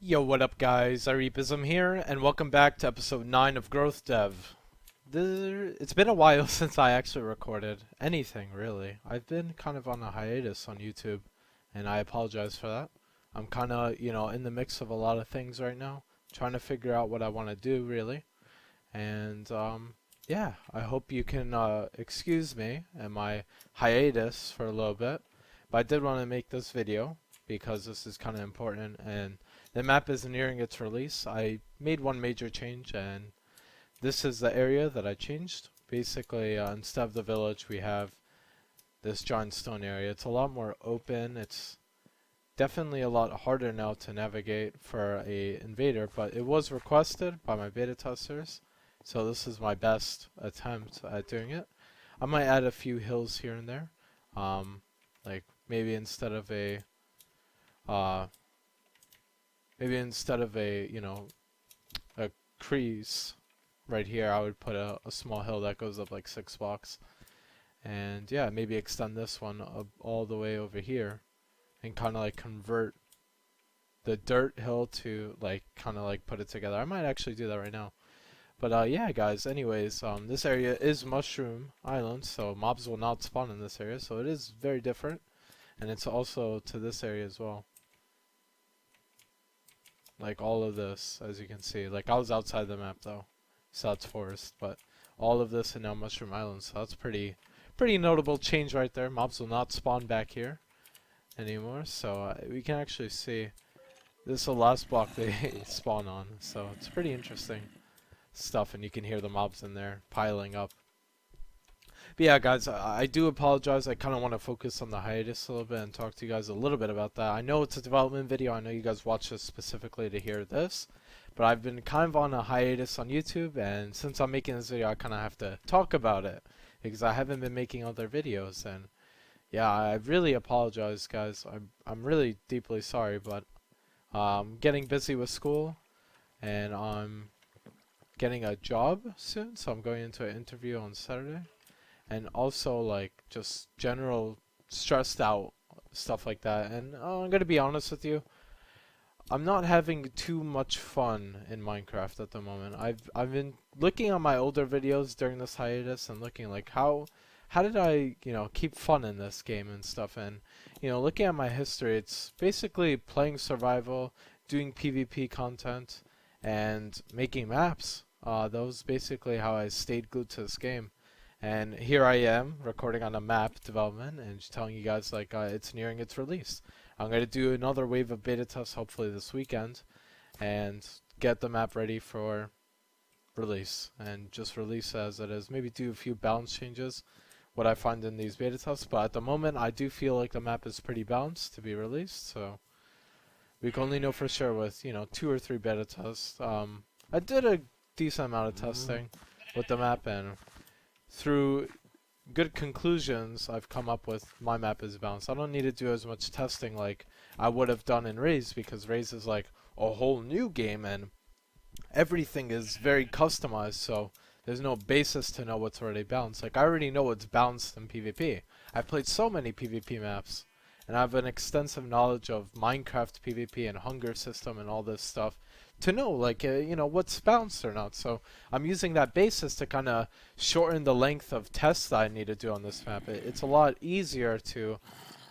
Yo, what up guys, iReapism here, and welcome back to episode 9 of Growth Dev. It's been a while since I actually recorded anything, really. I've been kind of on a hiatus on YouTube, and I apologize for that. I'm kind of, in the mix of a lot of things right now, trying to figure out what I want to do, really. And, yeah, I hope you can excuse me and my hiatus for a little bit, but I did want to make this video because this is kind of important, and the map is nearing its release. I made one major change, and this is the area that I changed. Basically, instead of the village, we have this giant stone area. It's a lot more open. It's definitely a lot harder now to navigate for a invader, but it was requested by my beta testers, so this is my best attempt at doing it. I might add a few hills here and there, like maybe instead of a a crease right here, I would put a small hill that goes up like 6 blocks. And yeah, maybe extend this one up all the way over here and kind of like convert the dirt hill to like kind of like put it together. I might actually do that right now. But yeah guys, anyways, this area is Mushroom Island, so mobs will not spawn in this area, so it is very different. And it's also to this area as well. Like all of this, as you can see. Like I was outside the map though, so that's forest. But all of this is now Mushroom Island, so that's pretty notable change right there. Mobs will not spawn back here anymore, so we can actually see this is the last block they spawn on. So it's pretty interesting stuff, and you can hear the mobs in there piling up. But yeah, guys, I do apologize. I kind of want to focus on the hiatus a little bit and talk to you guys a little bit about that. I know it's a development video. I know you guys watch this specifically to hear this. But I've been kind of on a hiatus on YouTube, and since I'm making this video, I kind of have to talk about it because I haven't been making other videos. And yeah, I really apologize, guys. I'm really deeply sorry, but I'm getting busy with school, and I'm getting a job soon, so I'm going into an interview on Saturday. And also like just general stressed out stuff like that. And I'm gonna be honest with you, I'm not having too much fun in Minecraft at the moment. I've been looking at my older videos during this hiatus and looking like how did I keep fun in this game and stuff. And looking at my history, it's basically playing survival, doing PvP content, and making maps. That was basically how I stayed glued to this game. And here I am recording on a map development and just telling you guys like it's nearing its release. I'm going to do another wave of beta tests hopefully this weekend and get the map ready for release, and just release as it is. Maybe do a few balance changes, what I find in these beta tests, but at the moment I do feel like the map is pretty balanced to be released, so we can only know for sure with 2 or 3 beta tests. I did a decent amount of testing with the map, and through good conclusions I've come up with my map is balanced. I don't need to do as much testing like I would have done in Raise, because Raise is like a whole new game and everything is very customized, so there's no basis to know what's already balanced. Like I already know what's balanced in PvP. I've played so many PvP maps, and I have an extensive knowledge of Minecraft PvP and hunger system and all this stuff to know like what's balanced or not. So I'm using that basis to kind of shorten the length of tests that I need to do on this map. It's a lot easier to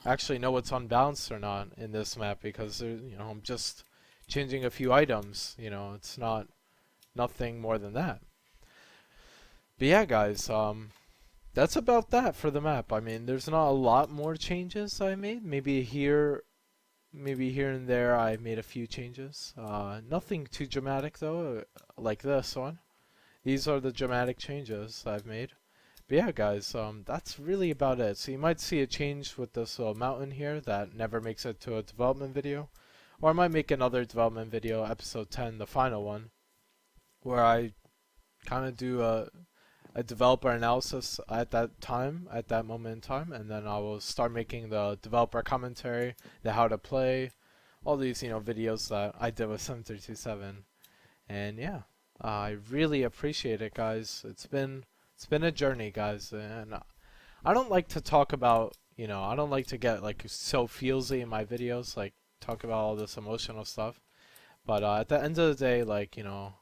actually know what's unbalanced or not in this map, because I'm just changing a few items. It's nothing more than that. But yeah guys, that's about that for the map. I mean, there's not a lot more changes I made. Maybe here and there I made a few changes. Nothing too dramatic though, like this one. These are the dramatic changes I've made. But yeah guys, that's really about it. So you might see a change with this little mountain here that never makes it to a development video. Or I might make another development video, episode 10, the final one, where I kind of do a developer analysis at that moment in time, and then I will start making the developer commentary, the how to play, all these videos that I did with 7327. And yeah, I really appreciate it, guys. It's been a journey, guys, and I don't like to talk about I don't like to get like so feelsy in my videos, like talk about all this emotional stuff. But at the end of the day, like, you know,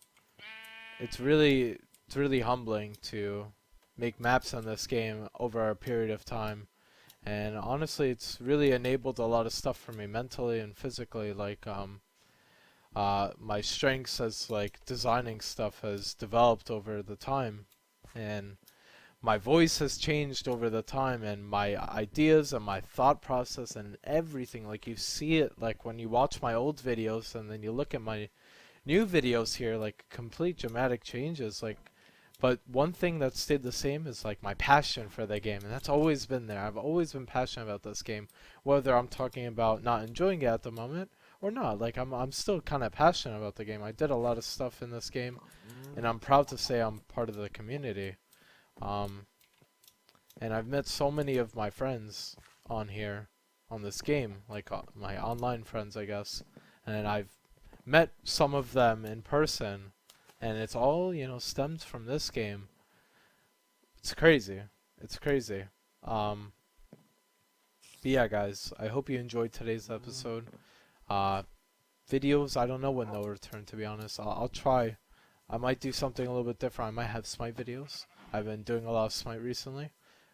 it's really humbling to make maps on this game over a period of time. And honestly, it's really enabled a lot of stuff for me mentally and physically. Like, my strengths as like designing stuff has developed over the time, and my voice has changed over the time, and my ideas and my thought process and everything. Like, you see it like when you watch my old videos and then you look at my new videos here, like complete dramatic changes. Like, but one thing that stayed the same is like my passion for the game, and that's always been there. I've always been passionate about this game, whether I'm talking about not enjoying it at the moment or not. Like, I'm still kind of passionate about the game. I did a lot of stuff in this game, and I'm proud to say I'm part of the community. Um, and I've met so many of my friends on here, on this game, like my online friends, I guess, and I've met some of them in person, and it's all, you know, stemmed from this game. It's crazy. It's crazy. Um, but yeah, guys, I hope you enjoyed today's episode. Videos, I don't know when they'll return, to be honest. I'll try. I might do something a little bit different. I might have Smite videos. I've been doing a lot of Smite recently,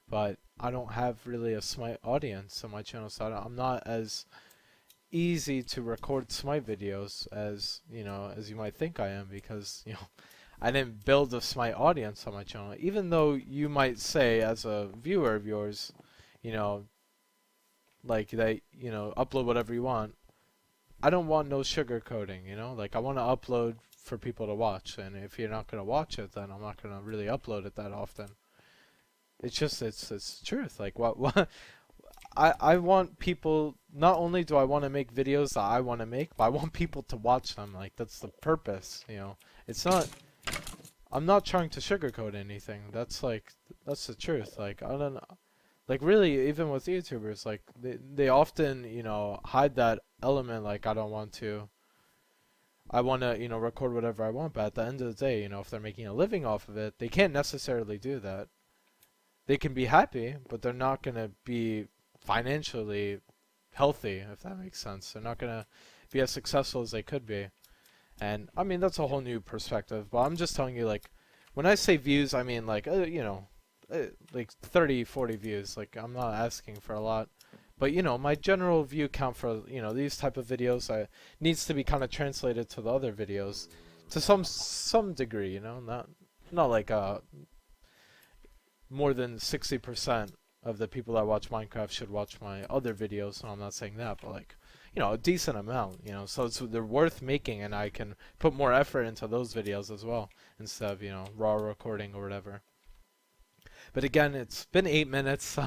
but I don't have really a Smite audience on my channel, so I'm not as easy to record Smite videos as, you know, as you might think I am, because, you know, I didn't build a Smite audience on my channel. Even though you might say, as a viewer of yours, you know, like, that, you know, upload whatever you want. I don't want no sugarcoating, you know? Like, I want to upload for people to watch, and if you're not going to watch it, then I'm not going to really upload it that often. It's just, it's truth. Like, what I want people, not only do I want to make videos that I want to make, but I want people to watch them. Like, that's the purpose, you know? It's not, I'm not trying to sugarcoat anything. That's like, that's the truth. Like, I don't know. Like, really, even with YouTubers, like, they often, you know, hide that element. Like, I want to, you know, record whatever I want, but at the end of the day, you know, if they're making a living off of it, they can't necessarily do that. They can be happy, but they're not going to be financially healthy, if that makes sense. They're not going to be as successful as they could be. And, I mean, that's a whole new perspective, but I'm just telling you, like, when I say views, I mean, like, you know, like 30, 40 views. Like, I'm not asking for a lot. But, you know, my general view count for, you know, these type of videos needs to be kind of translated to the other videos to some degree, you know, not like more than 60% of the people that watch Minecraft should watch my other videos. So I'm not saying that, but, like, you know, a decent amount, you know, so they're worth making, and I can put more effort into those videos as well instead of, you know, raw recording or whatever. But again, it's been 8 minutes.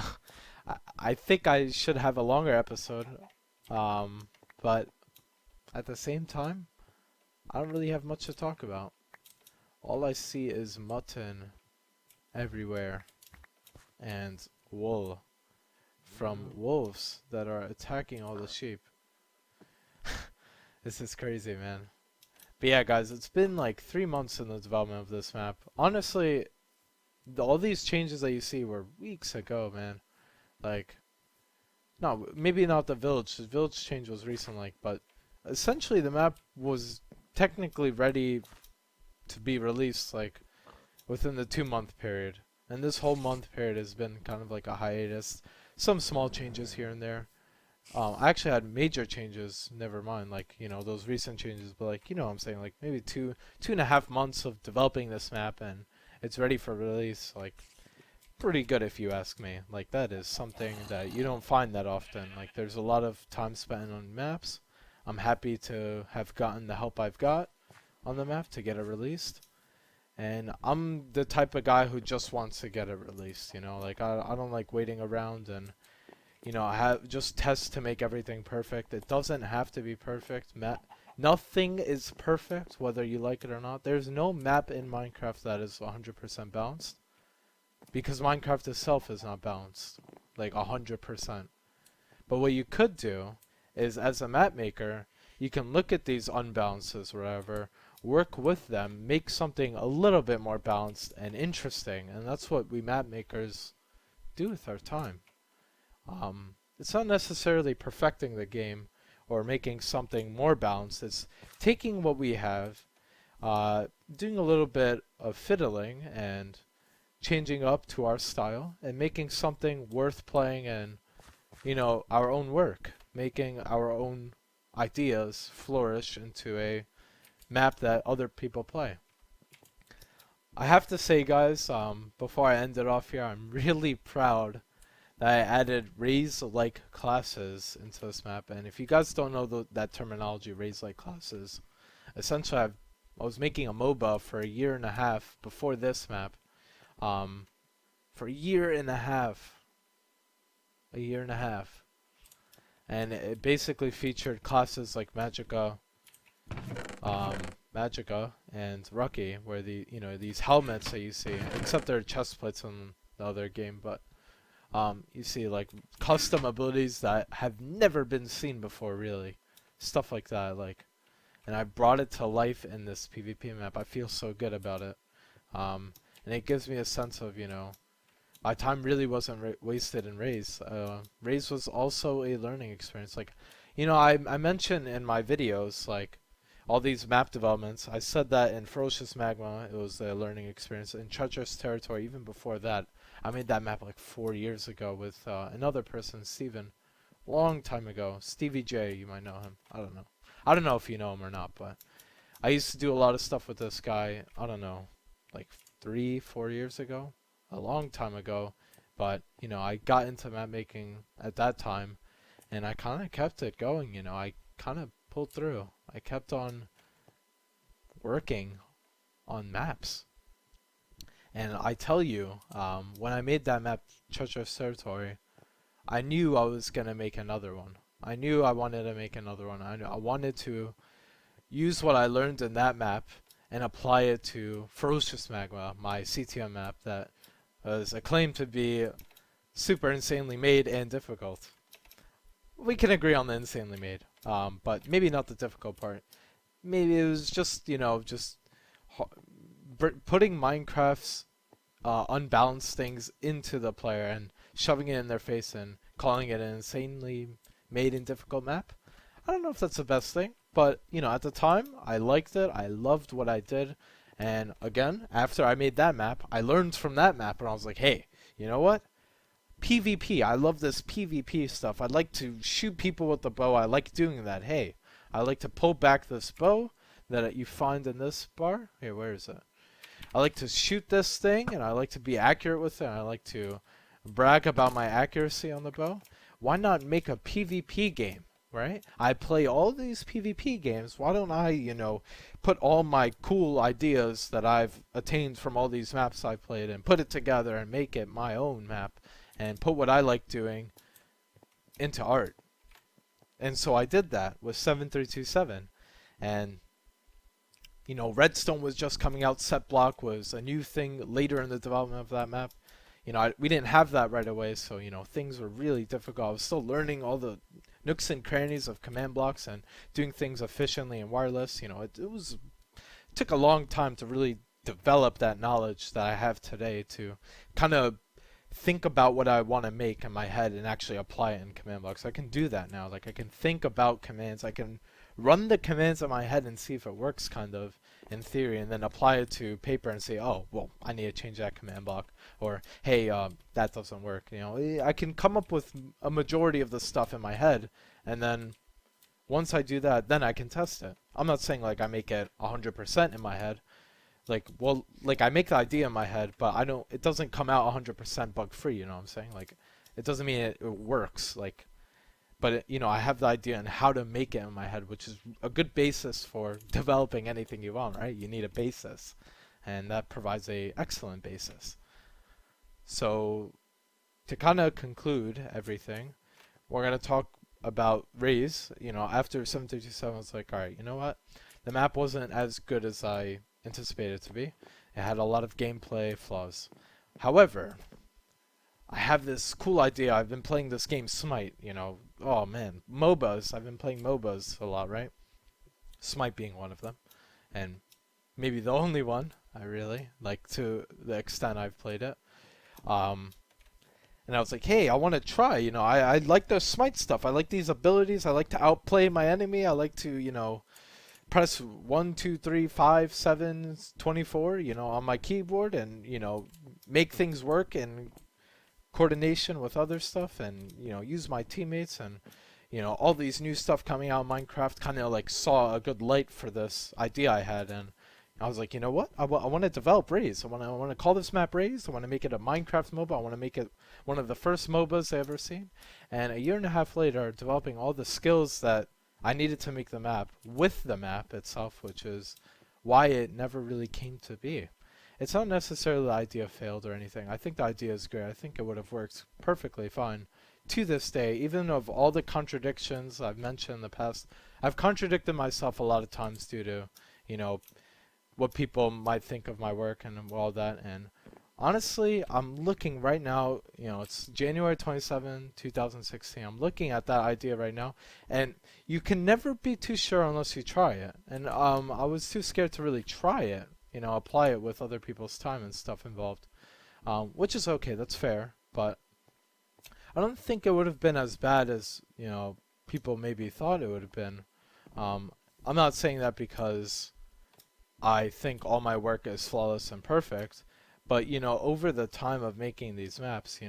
I think I should have a longer episode. But at the same time, I don't really have much to talk about. All I see is mutton everywhere and wool from wolves that are attacking all the sheep. This is crazy, man. But yeah, guys, it's been like 3 months in the development of this map. Honestly, all these changes that you see were weeks ago, man. Like, no, maybe not the village. The village change was recent, like, but essentially the map was technically ready to be released, like, within the 2-month period. And this whole month period has been kind of like a hiatus. Some small changes here and there. I actually had major changes, never mind, like, you know, those recent changes, but, like, you know what I'm saying, like, maybe 2.5 months of developing this map, and it's ready for release. Like, pretty good if you ask me. Like, that is something that you don't find that often. Like, there's a lot of time spent on maps. I'm happy to have gotten the help I've got on the map to get it released. And I'm the type of guy who just wants to get it released, you know? Like, I don't like waiting around and, you know, just test to make everything perfect. It doesn't have to be perfect. Nothing is perfect, whether you like it or not. There's no map in Minecraft that is 100% balanced, because Minecraft itself is not balanced, like 100%. But what you could do is, as a map maker, you can look at these unbalances or whatever, work with them, make something a little bit more balanced and interesting, and that's what we map makers do with our time. It's not necessarily perfecting the game or making something more balanced. It's taking what we have, doing a little bit of fiddling and changing up to our style and making something worth playing and, our own work, making our own ideas flourish into a map that other people play. I have to say, guys, before I end it off here, I'm really proud that I added raise-like classes into this map. And if you guys don't know that terminology, raise-like classes, essentially I was making a MOBA for a year and a half before this map. For a year and a half. And it basically featured classes like Magicka and Rucky, where these helmets that you see, except they're chest plates in the other game, but you see like custom abilities that have never been seen before, really, stuff like that, and I brought it to life in this PvP map. I feel so good about it, and it gives me a sense of, my time really wasn't wasted in Raise. Raise was also a learning experience. I mentioned in my videos, all these map developments. I said that in Ferocious Magma, it was a learning experience. In Treacherous Territory, even before that, I made that map 4 years ago with another person, Steven. Long time ago. Stevie J, you might know him. I don't know. I don't know if you know him or not, but I used to do a lot of stuff with this guy, I don't know, 3-4 years ago. A long time ago, but I got into map making at that time, and I kind of kept it going. I kind of pulled through. I kept on working on maps, and I tell you, when I made that map, Treacherous Territory, I knew I was gonna make another one. I knew I wanted to make another one. I wanted to use what I learned in that map and apply it to Ferocious Magma, my CTM map that was acclaimed to be super insanely made and difficult. We can agree on the insanely made, but maybe not the difficult part. Maybe it was just, putting Minecraft's unbalanced things into the player and shoving it in their face and calling it an insanely made and difficult map. I don't know if that's the best thing, but, at the time, I liked it. I loved what I did. And again, after I made that map, I learned from that map, and I was like, hey, you know what? PvP, I love this PvP stuff. I like to shoot people with the bow. I like doing that. Hey, I like to pull back this bow that you find in this bar. Here, where is it? I like to shoot this thing, and I like to be accurate with it. And I like to brag about my accuracy on the bow. Why not make a PvP game? Right? I play all these PvP games. Why don't I, put all my cool ideas that I've attained from all these maps I've played and put it together and make it my own map and put what I like doing into art. And so I did that with 7327. And, Redstone was just coming out. Set block was a new thing later in the development of that map. We didn't have that right away, so, things were really difficult. I was still learning all the nooks and crannies of command blocks and doing things efficiently in wireless. It took a long time to really develop that knowledge that I have today to kind of think about what I want to make in my head and actually apply it in command blocks. I can do that now. I can think about commands. I can run the commands in my head and see if it works kind of in theory, and then apply it to paper and say, oh, well, I need to change that command block, or hey, that doesn't work. I can come up with a majority of the stuff in my head, and then once I do that, then I can test it. I'm not saying I make it 100% in my head. I make the idea in my head, but it doesn't come out 100% bug free, you know what I'm saying? It doesn't mean it works, but I have the idea and how to make it in my head, which is a good basis for developing anything you want, right? You need a basis, and that provides a excellent basis. So to kind of conclude everything, we're going to talk about Raise. After 737, I was like, all right, you know what? The map wasn't as good as I anticipated it to be. It had a lot of gameplay flaws. However, I have this cool idea. I've been playing this game Smite, oh man, MOBAs. I've been playing MOBAs a lot, right? Smite being one of them. And maybe the only one I really like to the extent I've played it. And I was like, hey, I want to try. I like the smite stuff. I like these abilities. I like to outplay my enemy. I like to, press 1, 2, 3, 5, 7, 24, on my keyboard and, make things work in coordination with other stuff and, use my teammates and, all these new stuff coming out of Minecraft kind of like saw a good light for this idea I had. And I was like, you know what? I want to develop Raise. I want to call this map Raise. I want to make it a Minecraft MOBA. I want to make it one of the first MOBAs I ever seen. And a year and a half later, developing all the skills that I needed to make the map with the map itself, which is why it never really came to be. It's not necessarily the idea failed or anything. I think the idea is great. I think it would have worked perfectly fine to this day, even of all the contradictions I've mentioned in the past. I've contradicted myself a lot of times due to, what people might think of my work and all that. And honestly, I'm looking right now, it's January 27, 2016. I'm looking at that idea right now, and you can never be too sure unless you try it. And I was too scared to really try it, apply it with other people's time and stuff involved, which is okay, that's fair, but I don't think it would have been as bad as, people maybe thought it would have been. I'm not saying that because I think all my work is flawless and perfect, but, over the time of making these maps,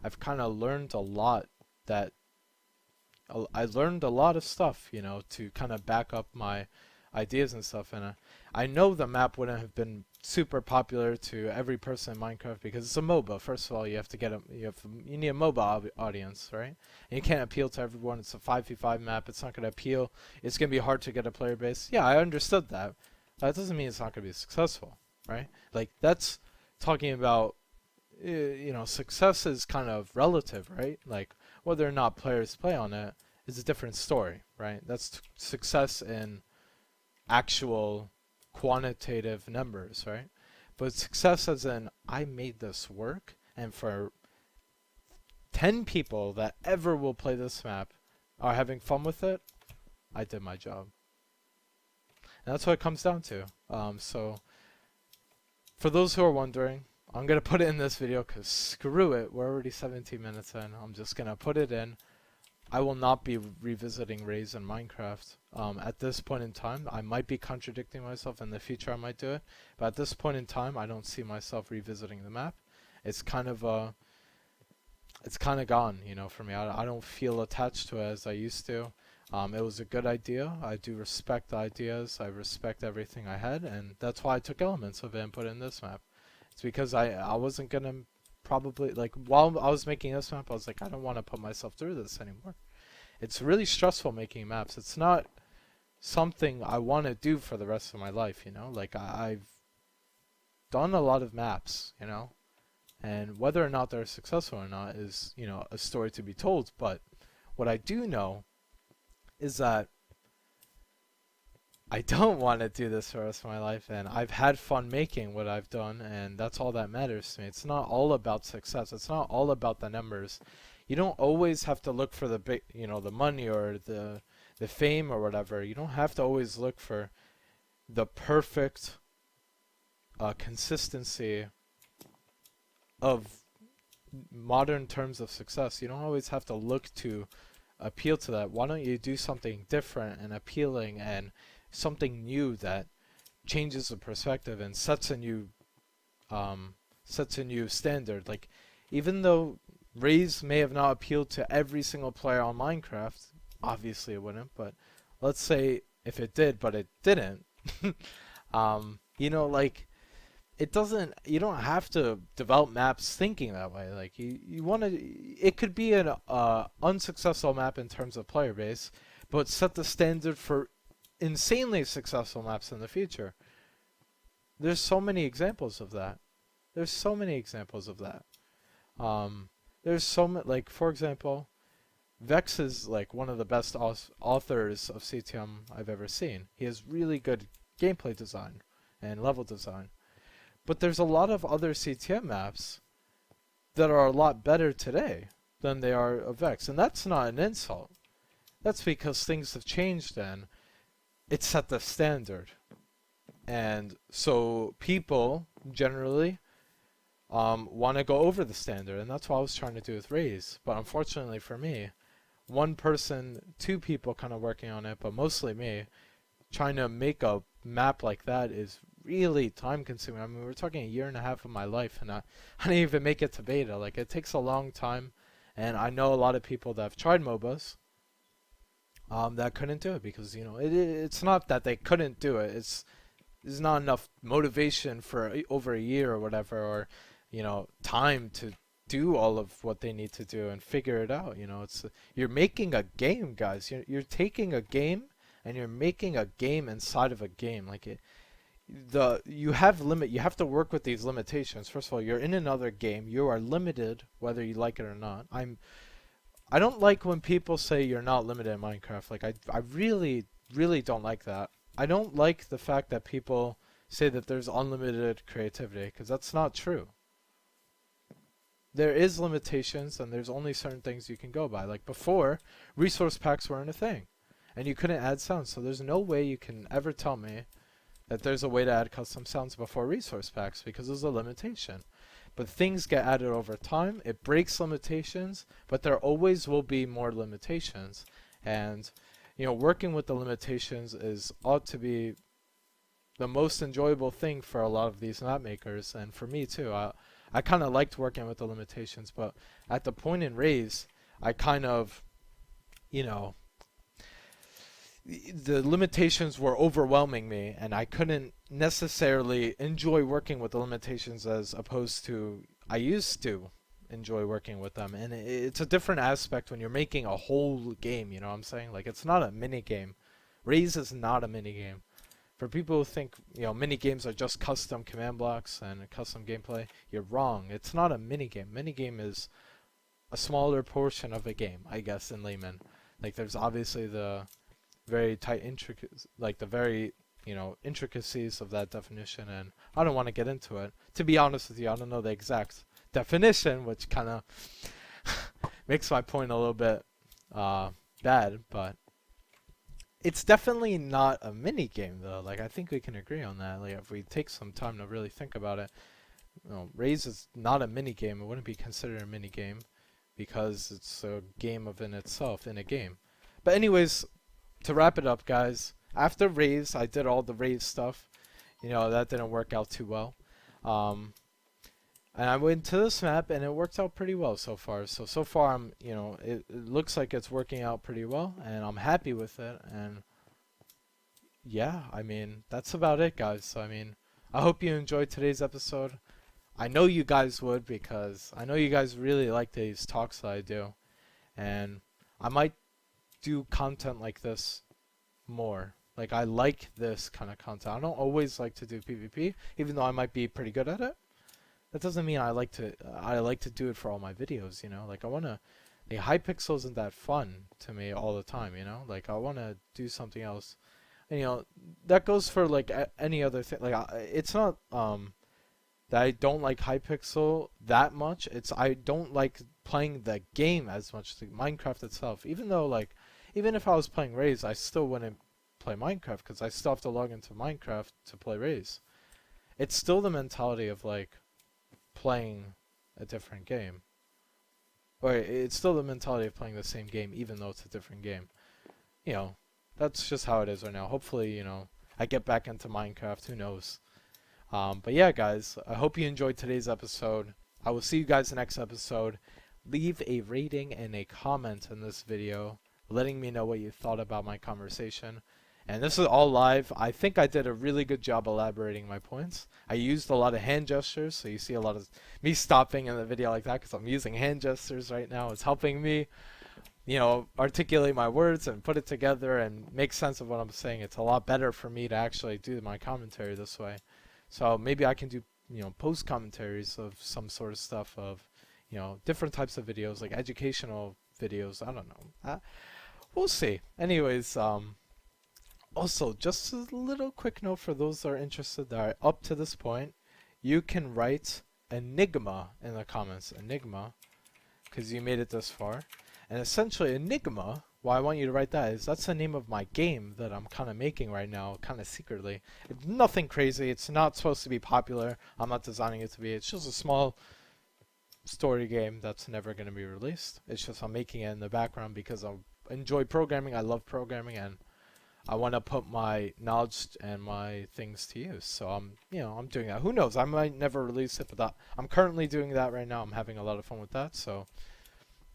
I've kind of learned a lot I learned a lot of stuff, to kind of back up my ideas and stuff. And I know the map wouldn't have been super popular to every person in Minecraft because it's a MOBA. First of all, you have to get you need a MOBA audience, right? And you can't appeal to everyone. It's a 5v5 map. It's not going to appeal. It's going to be hard to get a player base. Yeah, I understood that. That doesn't mean it's not going to be successful, right? Like, that's talking about, success is kind of relative, right? Like, whether or not players play on it is a different story, right? That's success in actual quantitative numbers, right? But success as in, I made this work, and for 10 people that ever will play this map are having fun with it, I did my job. And that's what it comes down to. So, for those who are wondering, I'm going to put it in this video because screw it, we're already 17 minutes in. I'm just going to put it in. I will not be revisiting Raise in Minecraft. At this point in time, I might be contradicting myself. In the future, I might do it. But at this point in time, I don't see myself revisiting the map. It's kind of gone, for me. I don't feel attached to it as I used to. It was a good idea. I do respect the ideas. I respect everything I had, and that's why I took elements of it and put it in this map. It's because I wasn't gonna probably, like, while I was making this map, I was like, I don't want to put myself through this anymore. It's really stressful making maps. It's not something I want to do for the rest of my life, Like, I've done a lot of maps, and whether or not they're successful or not is, a story to be told. But what I do know is that I don't want to do this for the rest of my life, and I've had fun making what I've done, and that's all that matters to me. It's not all about success. It's not all about the numbers. You don't always have to look for the big, the money or the fame or whatever. You don't have to always look for the perfect consistency of modern terms of success. You don't always have to look to appeal to that. Why don't you do something different and appealing and something new that changes the perspective and sets a new standard? Like, even though Raise may have not appealed to every single player on Minecraft, obviously it wouldn't, but let's say if it did, but it didn't, like, it doesn't, you don't have to develop maps thinking that way. Like, you want to, it could be an unsuccessful map in terms of player base, but set the standard for insanely successful maps in the future. There's so many examples of that. There's so many examples of that. There's so many, like, for example, Vechs is like one of the best authors of CTM I've ever seen. He has really good gameplay design and level design. But there's a lot of other CTM maps that are a lot better today than they are of Vechs. And that's not an insult. That's because things have changed and it set the standard. And so people generally want to go over the standard, and that's what I was trying to do with Raise. But unfortunately for me, one person, two people kind of working on it, but mostly me, trying to make a map like that is really time consuming. I mean, we're talking a year and a half of my life, and I didn't even make it to beta. Like, it takes a long time, and I know a lot of people that have tried MOBAs that couldn't do it because, you know, it's not that they couldn't do it. There's not enough motivation for over a year or whatever, or, you know, time to do all of what they need to do and figure it out. You know, you're making a game, guys. You're taking a game and you're making a game inside of a game. Like, you have to work with these limitations. First of all, you're in another game. You are limited whether you like it or not. I don't like when people say you're not limited in Minecraft. Like, I really don't like that. I don't like the fact that people say that there's unlimited creativity, because that's not true. There is limitations, and there's only certain things you can go by. Like, before, resource packs weren't a thing, and you couldn't add sounds, so there's no way you can ever tell me that there's a way to add custom sounds before resource packs, because there's a limitation. But things get added over time. It breaks limitations, but there always will be more limitations. And, you know, working with the limitations ought to be the most enjoyable thing for a lot of these map makers, and for me too. I kind of liked working with the limitations, but at the point in Raise, I kind of, you know, the limitations were overwhelming me, and I couldn't necessarily enjoy working with the limitations as opposed to I used to enjoy working with them. And it's a different aspect when you're making a whole game, you know what I'm saying? Like, it's not a mini game. Raise is not a mini game. For people who think, you know, mini games are just custom command blocks and custom gameplay, you're wrong. It's not a mini game. Mini game is a smaller portion of a game, I guess, in layman. Like, there's obviously the very tight intricacies of that definition, and I don't want to get into it. To be honest with you, I don't know the exact definition, which kind of makes my point a little bit bad, but it's definitely not a mini game, though. Like, I think we can agree on that. Like, if we take some time to really think about it, you know, Raise is not a mini game. It wouldn't be considered a mini game because it's a game of in itself in a game. But anyways, to wrap it up, guys, after Raise, I did all the Raise stuff. You know, that didn't work out too well. And I went to this map, and it worked out pretty well so far. So far, you know, it looks like it's working out pretty well, and I'm happy with it. And yeah, I mean, that's about it, guys. So, I mean, I hope you enjoyed today's episode. I know you guys would, because I know you guys really like these talks that I do. And I might do content like this more. Like, I like this kind of content. I don't always like to do PvP, even though I might be pretty good at it. That doesn't mean I like to do it for all my videos, you know? Like, the Hypixel isn't that fun to me all the time, you know? Like, I want to do something else. And, you know, that goes for, like, any other thing. Like, it's not, that I don't like Hypixel that much. It's, I don't like playing the game as much, like Minecraft itself. Even though, like, even if I was playing Raise, I still wouldn't play Minecraft, because I still have to log into Minecraft to play Raise. It's still the mentality of, like, playing a different game. Or it's still the mentality of playing the same game, even though it's a different game. You know, that's just how it is right now. Hopefully, you know, I get back into Minecraft, who knows. But yeah, guys, I hope you enjoyed today's episode. I will see you guys in the next episode. Leave a rating and a comment in this video, letting me know what you thought about my conversation. And this is all live. I think I did a really good job elaborating my points. I used a lot of hand gestures, so you see a lot of me stopping in the video like that, because I'm using hand gestures right now. It's helping me, you know, articulate my words and put it together and make sense of what I'm saying. It's a lot better for me to actually do my commentary this way. So maybe I can do, you know, post commentaries of some sort of stuff, of, you know, different types of videos, like educational videos. I don't know. We'll see. Anyways, also, just a little quick note for those that are interested that are up to this point. You can write Enigma in the comments. Enigma, because you made it this far. And essentially, Enigma why I want you to write that is that's the name of my game that I'm kind of making right now, kind of secretly. It's nothing crazy. It's not supposed to be popular. I'm not designing it to be. It's just a small story game that's never going to be released. It's just I'm making it in the background because I enjoy programming. I love programming, and I want to put my knowledge and my things to use. So I'm doing that. Who knows? I might never release it, but I'm currently doing that right now. I'm having a lot of fun with that. So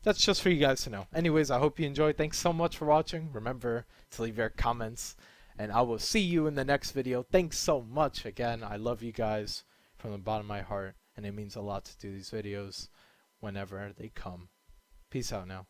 that's just for you guys to know. Anyways, I hope you enjoyed. Thanks so much for watching. Remember to leave your comments, and I will see you in the next video. Thanks so much again. I love you guys from the bottom of my heart, and it means a lot to do these videos whenever they come. Peace out now.